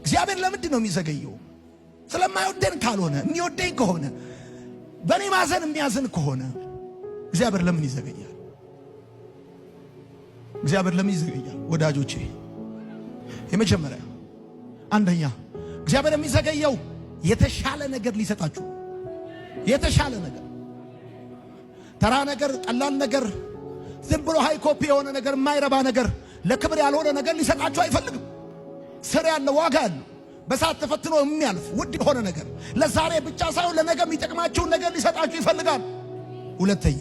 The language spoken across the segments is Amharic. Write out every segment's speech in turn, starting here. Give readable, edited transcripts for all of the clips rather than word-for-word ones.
እግዚአብሔር ለምንድን ነው የሚዘገየው? ስለማይወደን ካልሆነ የሚወደኝ ከሆነ በእኔ ማዘን የሚያዝን ከሆነ እግዚአብሔር ለምን ይዘገያል? እግዚአብሔር ለምን ይዘገያል? ወዳጆቼ የመጀመሪያ አንደኛ እግዚአብሔር የሚዘገየው የተሻለ ነገር ሊሰጣችሁ፣ የተሻለ ነገር፣ ተራ ነገር፣ ቀላል ነገር፣ ዝም ብሎ ሃይ ኮፒ የሆነ ነገር፣ የማይረባ ነገር፣ ለክብር ያልሆነ ነገር ሊሰጣችሁ አይፈልግም። ስር ያለው ዋጋ ያለው በሳት ተፈትኖ የሚያልፍ ውድ የሆነ ነገር ለዛሬ ብቻ ሳይሆን ለነገ የሚጠቅማችሁን ነገር ሊሰጣችሁ ይፈልጋል። ሁለተኛ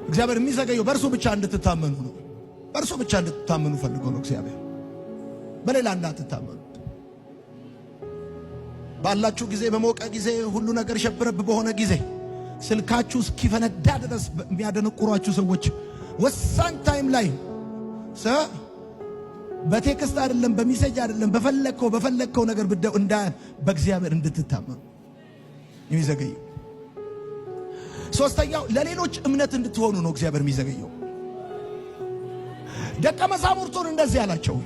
እግዚአብሔር የሚዘገየው በእርሱ ብቻ እንድትታመኑ ነው። በእርሱ ብቻ እንድትታመኑ ፈልጎ ነው እግዚአብሔር። በሌላ እንዳትታመኑ። ባላችሁ ጊዜ፣ በሞቀ ጊዜ፣ ሁሉ ነገር ሸብረብ በሆነ ጊዜ ስልካችሁ እስኪፈነዳ ድረስ የሚያደነቁሯችሁ ሰዎች ወሳኝ ታይም ላይ በቴክስት አይደለም፣ በሚሴጅ አይደለም፣ በፈለከው ነገር ብደው በእግዚአብሔር እንድትታመኑ የሚዘገየው። ሶስተኛው ለሌሎች እምነት እንድትሆኑ ነው እግዚአብሔር የሚዘገየው። ደቀ መዛሙርቱን እንደዚህ አላቸው፣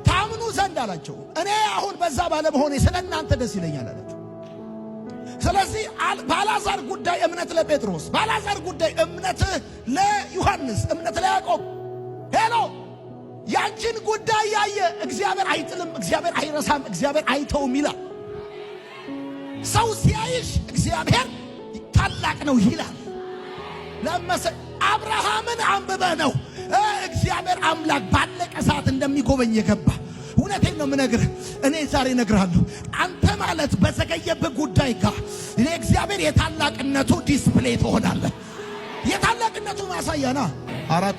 ታምኑ ዘንድ አላቸው። እኔ አሁን በዛ ባለመሆኔ ስለእናንተ ደስ ይለኛል አላቸው። ስለዚህ ባላዛር ጉዳይ እምነት ለጴጥሮስ፣ ባላዛር ጉዳይ እምነት ለዮሐንስ፣ እምነት ለያዕቆብ። ሄሎ ያንቺን ጉዳይ ያየ እግዚአብሔር አይጥልም፣ እግዚአብሔር አይረሳም፣ እግዚአብሔር አይተውም ይላል። ሰው ሲያይሽ እግዚአብሔር ታላቅ ነው ይላል። አብርሃምን አንብበ ነው እግዚአብሔር አምላክ ባለቀ ሰዓት እንደሚጎበኝ የገባ። እውነቴን ነው የምነግርህ። እኔ ዛሬ እነግርሃለሁ፣ አንተ ማለት በዘገየብህ ጉዳይ ጋር እኔ እግዚአብሔር የታላቅነቱ ዲስፕሌይ ትሆናለህ። የታላቅነቱ ማሳያና አራት